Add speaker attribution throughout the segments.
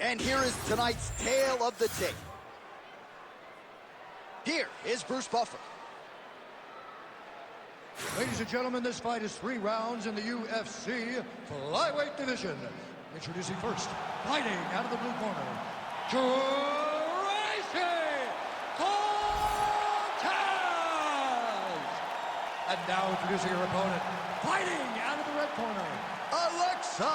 Speaker 1: And here is tonight's tale of the tape. Here is Bruce Buffer.
Speaker 2: Ladies and gentlemen, this fight is 3 rounds in the UFC flyweight division. Introducing first, fighting out of the blue corner, Tracy Cortez! And now introducing her opponent, fighting out of the red corner, Grasso!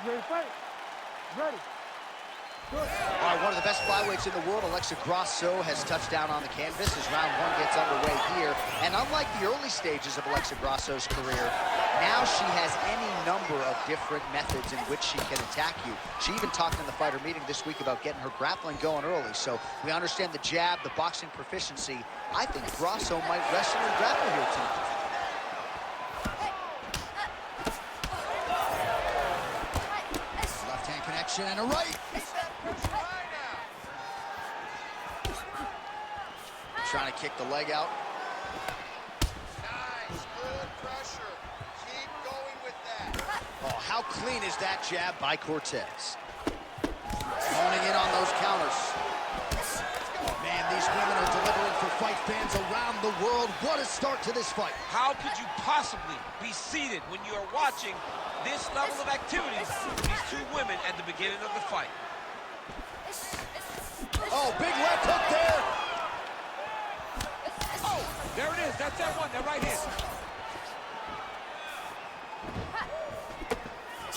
Speaker 3: Ready to fight? Ready.
Speaker 1: All right, one of the best flyweights in the world, Grasso, has touched down on the canvas as round 1 gets underway here. And unlike the early stages of Grasso's career, now she has any number of different methods in which she can attack you. She even talked in the fighter meeting this week about getting her grappling going early. So we understand the jab, the boxing proficiency. I think Grasso might wrestle and grapple here tonight. Left-hand connection and a right. Trying to kick the leg out.
Speaker 4: Nice, good pressure. Keep going with that.
Speaker 1: Oh, how clean is that jab by Cortez? Honing in on those counters. Man, these women are delivering for fight fans around the world. What a start to this fight.
Speaker 5: How could you possibly be seated when you are watching this level of activity from these 2 women at the beginning of the fight?
Speaker 1: Oh, big left hook there.
Speaker 5: There it is. That's that one. That right hand.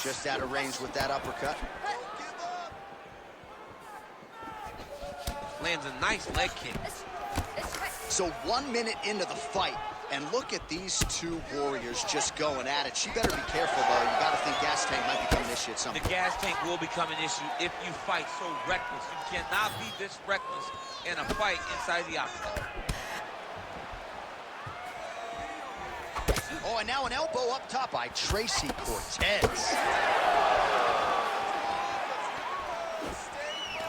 Speaker 1: Just out of range with that uppercut.
Speaker 5: Lands a nice leg kick.
Speaker 1: So 1 minute into the fight, and look at these 2 warriors just going at it. She better be careful, though. You got to think gas tank might become an issue at some point.
Speaker 5: The gas tank will become an issue if you fight so reckless. You cannot be this reckless in a fight inside the octagon.
Speaker 1: Oh, and now an elbow up top by Tracy Cortez.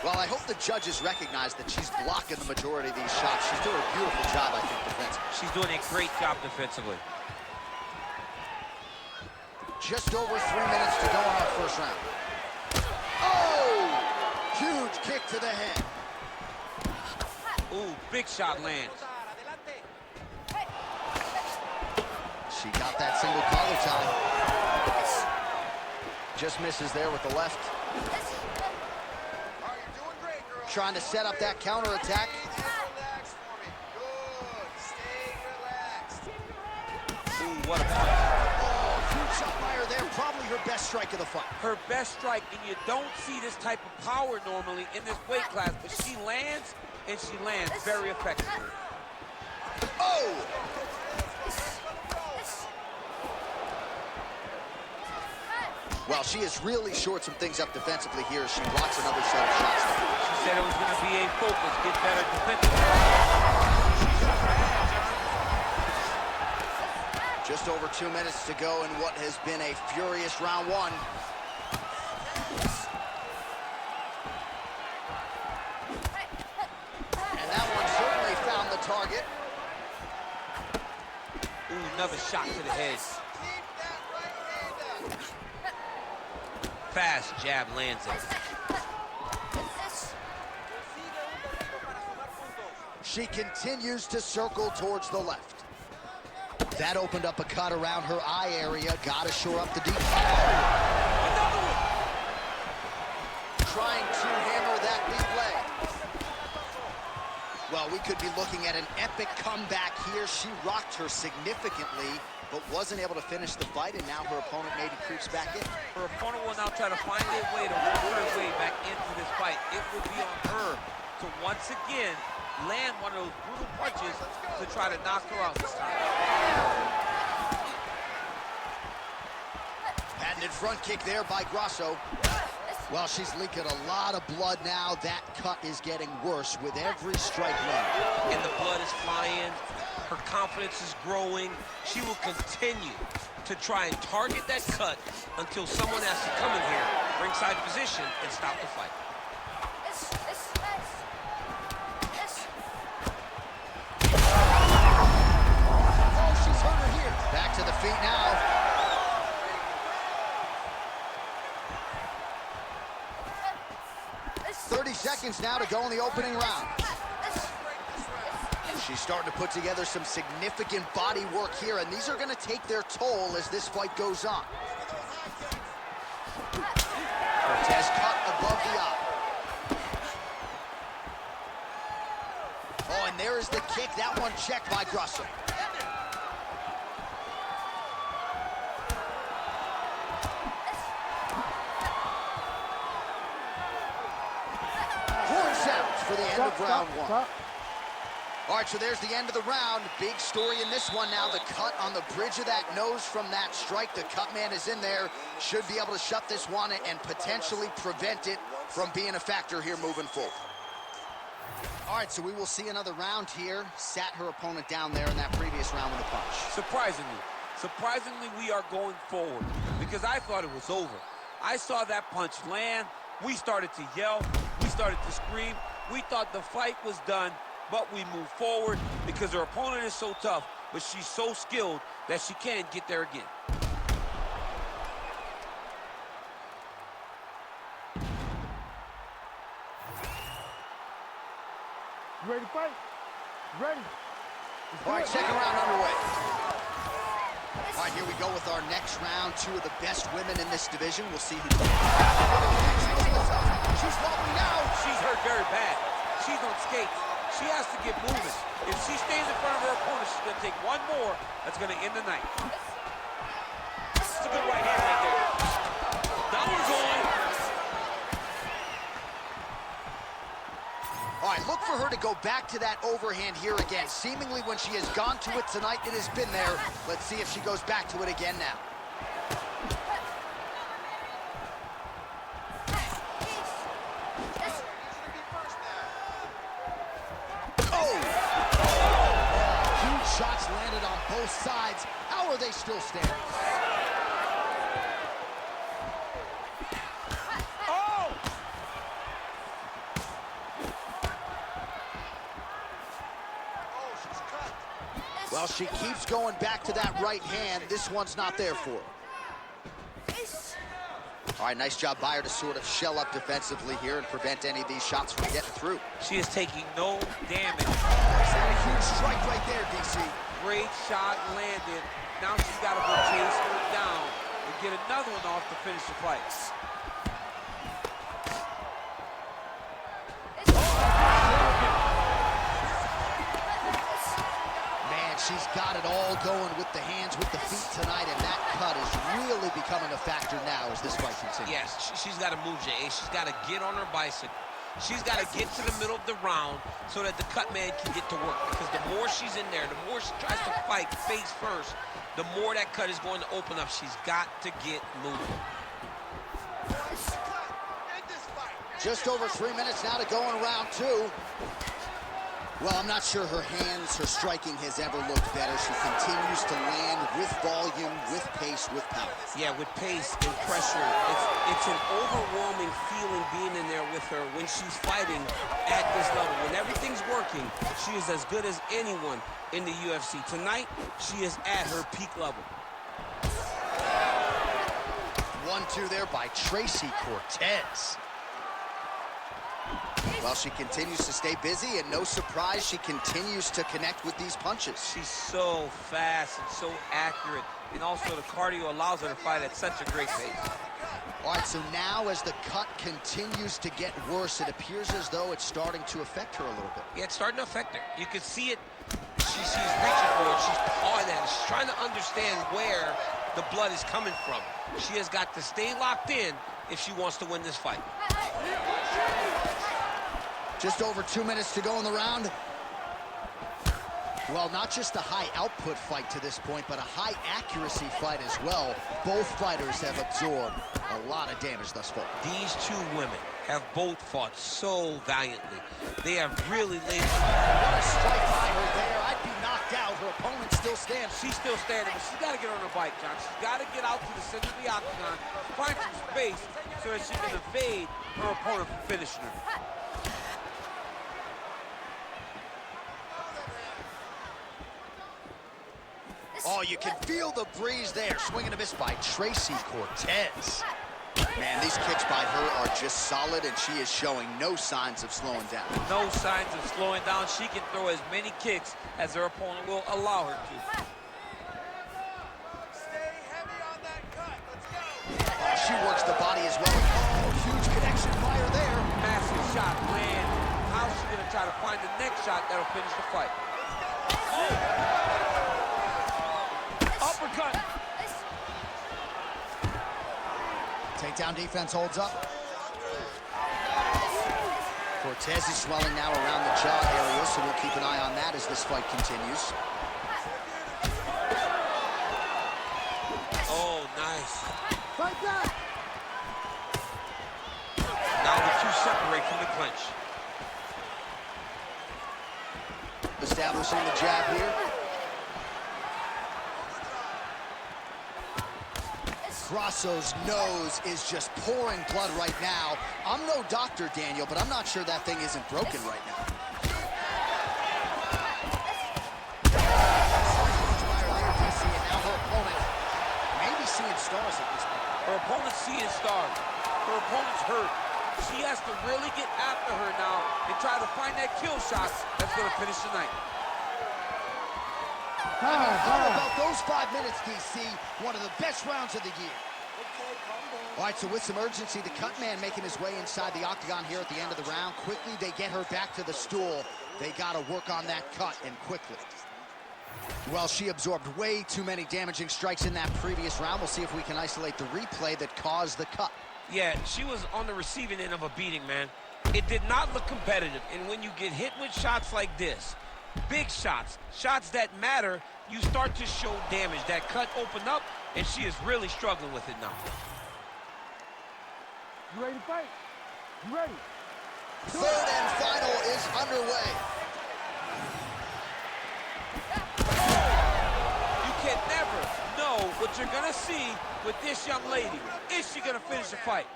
Speaker 1: Well, I hope the judges recognize that she's blocking the majority of these shots. She's doing a beautiful job, I think, defensively.
Speaker 5: She's doing a great job defensively.
Speaker 1: Just over 3 minutes to go in our first round. Oh! Huge kick to the head.
Speaker 5: Ooh, big shot lands.
Speaker 1: She got that single collar tie. Just misses there with the left.
Speaker 4: All right, you're doing great, girl.
Speaker 1: Trying to set up that counterattack.
Speaker 4: Relax for me. Good. Stay relaxed.
Speaker 5: Ooh, what a punch.
Speaker 1: Oh, huge shot by her there. Probably her best strike of the fight.
Speaker 5: Her best strike, and you don't see this type of power normally in this weight class, but she lands, and she lands very effectively.
Speaker 1: Oh! Well, she has really shored some things up defensively here as she blocks another set of shots.
Speaker 5: She said it was going to be a focus, get better defensively.
Speaker 1: Just over 2 minutes to go in what has been a furious round 1. And that one certainly found the target.
Speaker 5: Ooh, another shot to the head.
Speaker 4: Keep that right hand up.
Speaker 5: Fast jab lands it.
Speaker 1: She continues to circle towards the left. That opened up a cut around her eye area. Gotta shore up the deep.
Speaker 5: Another one.
Speaker 1: Trying to hammer that lead leg. Well, we could be looking at an epic comeback here. She rocked her significantly, but wasn't able to finish the fight, and now her opponent maybe creeps back in.
Speaker 5: Her opponent will now try to find a way to work her way back into this fight. It will be on her to once again land one of those brutal punches to try to knock her out this time.
Speaker 1: Patented front kick there by Grasso. Well, she's leaking a lot of blood now. That cut is getting worse with every strike land.
Speaker 5: And the blood is flying. Her confidence is growing. She will continue to try and target that cut until someone has to come in here, ringside position, and stop the fight.
Speaker 1: Oh, she's hurt her here. Back to the feet. minutes now to go in the opening round. She's starting to put together some significant body work here, and these are going to take their toll as this fight goes on. Cortez cut above the eye. Oh, and there is the kick. That one checked by Grasso. Horn sounds for the end of round one. All right, so there's the end of the round. Big story in this one now. The cut on the bridge of that nose from that strike. The cut man is in there. Should be able to shut this one and potentially prevent it from being a factor here moving forward. All right, so we will see another round here. Sat her opponent down there in that previous round with a punch.
Speaker 6: Surprisingly, we are going forward because I thought it was over. I saw that punch land. We started to yell. We started to scream. We thought the fight was done, but we moved forward because her opponent is so tough, but she's so skilled that she can't get there again.
Speaker 3: You ready to fight? Ready.
Speaker 1: All right, second round underway. All right, here we go with our next round. Two of the best women in this division. We'll see who... She's wobbling now.
Speaker 6: She's hurt very bad. She's on skates. She has to get moving. If she stays in front of her opponent, she's going to take one more. That's going to end the night. It's a good right hand right there. That one's on.
Speaker 1: All right, look for her to go back to that overhand here again. Seemingly when she has gone to it tonight, it has been there. Let's see if she goes back to it again now. Shots landed on both sides. How are they still standing?
Speaker 6: Oh!
Speaker 1: Well, she keeps going back to that right hand. This one's not there for her. All right, nice job by her to sort of shell up defensively here and prevent any of these shots from getting through.
Speaker 6: She is taking no damage.
Speaker 1: A huge strike right there, DC.
Speaker 6: Great shot landed. Now she's got to go chase her down and get another one off to finish the fight.
Speaker 1: Man, she's got it all going with the hands, with the feet tonight, and that cut is really becoming a factor now as this fight continues.
Speaker 5: Yes, she's got to move, Jay. She's got to get on her bicycle. She's got to get to the middle of the round so that the cut man can get to work. Because the more she's in there, the more she tries to fight face first, the more that cut is going to open up. She's got to get moving.
Speaker 1: Just over 3 minutes now to go in round two. Well, I'm not sure her hands, her striking has ever looked better. She continues to land with volume, with pace, with power.
Speaker 5: Yeah, with pace and pressure. It's an overwhelming feeling being in there with her when she's fighting at this level. When everything's working, she is as good as anyone in the UFC. Tonight, she is at her peak level.
Speaker 1: 1-2 there by Tracy Cortez. Well, she continues to stay busy, and no surprise, she continues to connect with these punches.
Speaker 6: She's so fast and so accurate, and also the cardio allows her to fight at such a great pace.
Speaker 1: All right, so now as the cut continues to get worse, it appears as though it's starting to affect her a little bit.
Speaker 5: Yeah, it's starting to affect her. You can see it. She's reaching for it. She's pawing at it. She's trying to understand where the blood is coming from. She has got to stay locked in if she wants to win this fight.
Speaker 1: Just over 2 minutes to go in the round. Well, not just a high output fight to this point, but a high accuracy fight as well. Both fighters have absorbed a lot of damage thus far.
Speaker 5: These two women have both fought so valiantly. They have really laid...
Speaker 1: What a strike by her there. I'd be knocked out. Her opponent still stands.
Speaker 6: She's still standing, but she's got to get on her bike, John. She's got to get out to the center of the octagon, find some space so that she can evade her opponent from finishing her.
Speaker 1: Oh, you can feel the breeze there. Swing and a miss by Tracy Cortez. Man, these kicks by her are just solid, and she is showing no signs of slowing down.
Speaker 6: No signs of slowing down. She can throw as many kicks as her opponent will allow her to.
Speaker 4: Stay heavy on that cut. Let's go.
Speaker 1: Oh, she works the body as well. Oh, huge connection fire there.
Speaker 6: Massive shot land. How's she gonna try to find the next shot that'll finish the fight? Uppercut.
Speaker 1: Takedown defense holds up. Cortez is swelling now around the jaw area, so we'll keep an eye on that as this fight continues.
Speaker 6: Oh, nice.
Speaker 3: Fight that!
Speaker 6: Now the two separate from the clinch.
Speaker 1: Establishing the jab here. Grasso's nose is just pouring blood right now. I'm no doctor, Daniel, but I'm not sure that thing isn't broken right now. And now her opponent may be seeing stars at this point.
Speaker 6: Her opponent's seeing stars. Her opponent's hurt. She has to really get after her now and try to find that kill shot that's going to finish the night.
Speaker 1: How about those 5 minutes, DC? One of the best rounds of the year. All right, so with some urgency, the cut man making his way inside the octagon here at the end of the round. Quickly, they get her back to the stool. They got to work on that cut, and quickly. Well, she absorbed way too many damaging strikes in that previous round. We'll see if we can isolate the replay that caused the cut.
Speaker 5: Yeah, she was on the receiving end of a beating, man. It did not look competitive, and when you get hit with shots like this, big shots, shots that matter, you start to show damage. That cut opened up, and she is really struggling with it now.
Speaker 3: You ready to fight? You ready?
Speaker 1: Third and final is underway.
Speaker 6: You can never know what you're going to see with this young lady. Is she going to finish the fight?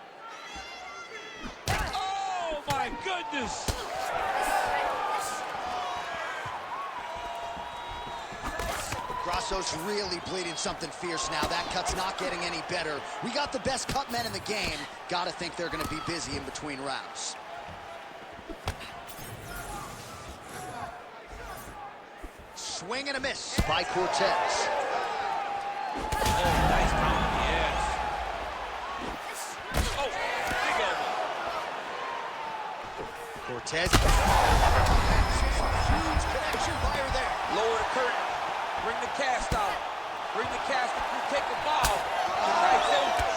Speaker 6: Oh, my goodness.
Speaker 1: Grasso's really bleeding something fierce now. That cut's not getting any better. We got the best cut men in the game. Gotta think they're gonna be busy in between rounds. Swing and a miss by Cortez.
Speaker 6: Oh, nice count, yes. Oh, big elbow.
Speaker 1: Cortez. Huge connection fire there.
Speaker 6: Lower the curtain. Bring the cast out. Bring the cast through. Take a bow. Tonight's over.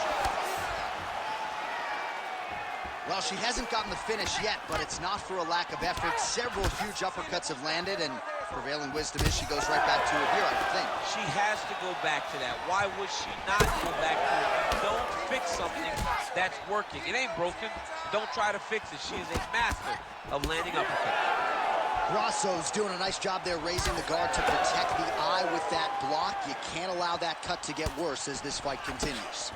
Speaker 1: Well, she hasn't gotten the finish yet, but it's not for a lack of effort. Several huge uppercuts have landed, and prevailing wisdom is she goes right back to it here, I would think.
Speaker 5: She has to go back to that. Why would she not go back to it? Don't fix something that's working. It ain't broken. Don't try to fix it. She is a master of landing uppercuts.
Speaker 1: Grasso's doing a nice job there raising the guard to protect the eye with that block. You can't allow that cut to get worse as this fight continues.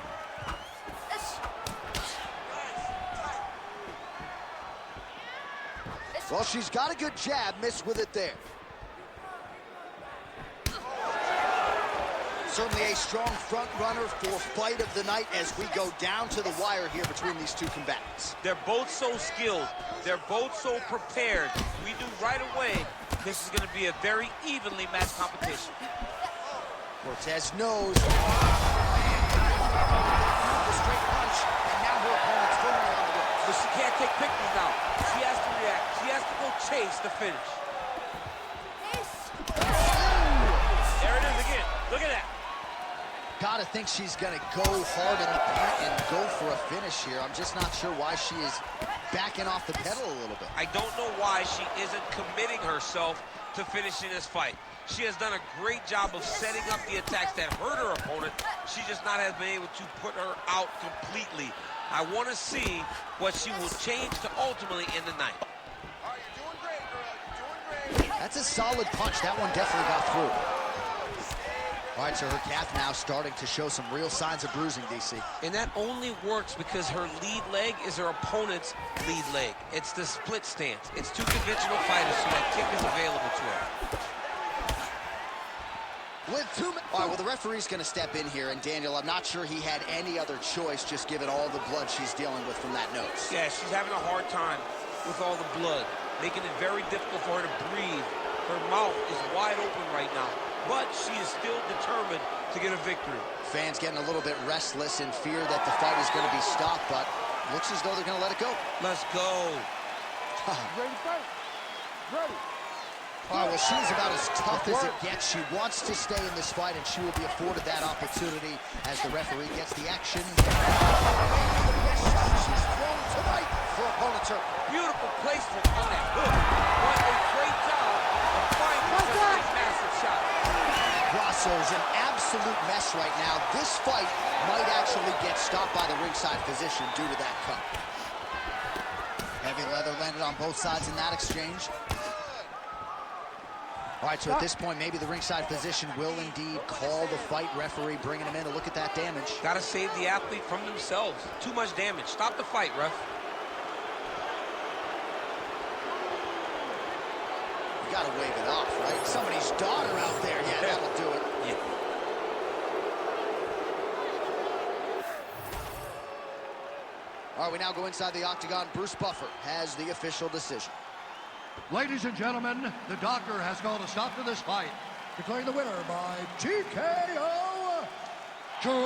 Speaker 1: Well, she's got a good jab, missed with it there. Certainly a strong front runner for fight of the night as we go down to the wire here between these two combatants.
Speaker 6: They're both so skilled. They're both so prepared. We knew right away this is going to be a very evenly matched competition.
Speaker 1: Cortez knows. The straight punch, and now her opponent's firmly on the ropes.
Speaker 6: But she can't take pictures now. She has to react. She has to go chase the finish. There it is again. Look at that.
Speaker 1: Gotta think she's gonna go hard in the paint and go for a finish here. I'm just not sure why she is backing off the pedal a little bit.
Speaker 5: I don't know why she isn't committing herself to finishing this fight. She has done a great job of setting up the attacks that hurt her opponent. She just not has been able to put her out completely. I want to see what she will change to ultimately end the night.
Speaker 4: All right, you're doing great, girl. You're doing great.
Speaker 1: That's a solid punch. That one definitely got through. All right, so her calf now starting to show some real signs of bruising, DC.
Speaker 5: And that only works because her lead leg is her opponent's lead leg. It's the split stance. It's two conventional fighters, so that kick is available to her.
Speaker 1: with 2 minutes. All right, well, the referee's going to step in here, and Daniel, I'm not sure he had any other choice, just given all the blood she's dealing with from that nose.
Speaker 5: Yeah, she's having a hard time with all the blood, making it very difficult for her to breathe. Her mouth is wide open right now, but she is still determined to get a victory.
Speaker 1: Fans getting a little bit restless in fear that the fight is going to be stopped, but looks as though they're going to let it go.
Speaker 5: Let's go.
Speaker 3: Ready to fight? Ready.
Speaker 1: All right, well, she's about as tough as it gets. She wants to stay in this fight, and she will be afforded that opportunity as the referee gets the action. She's thrown tonight for opponent turn.
Speaker 6: Beautiful placement on that hook. What a great job of finding such a massive shot.
Speaker 1: Grasso's an absolute mess right now. This fight might actually get stopped by the ringside physician due to that cut. Heavy leather landed on both sides in that exchange. All right, so at this point, maybe the ringside physician will indeed call the fight. Referee bringing him in to look at that damage.
Speaker 5: Got to save the athlete from themselves. Too much damage. Stop the fight, ref.
Speaker 1: You got to wave it off, right? Somebody's daughter out there. Yeah, that'll do it.
Speaker 5: Yeah.
Speaker 1: All right, we now go inside the octagon. Bruce Buffer has the official decision.
Speaker 2: Ladies and gentlemen, the doctor has called a stop to this fight, declaring the winner by TKO, Tracy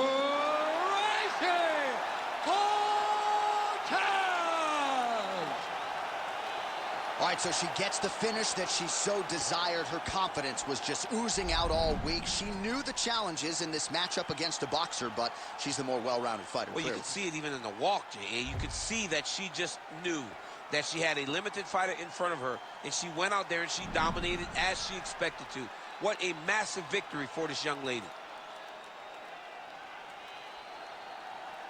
Speaker 2: Cortez!
Speaker 1: All right, so she gets the finish that she so desired. Her confidence was just oozing out all week. She knew the challenges in this matchup against a boxer, but she's the more well-rounded fighter.
Speaker 5: Well, you could see it even in the walk, J.A. You could see that she just knew that she had a limited fighter in front of her, and she went out there and she dominated as she expected to. What a massive victory for this young lady.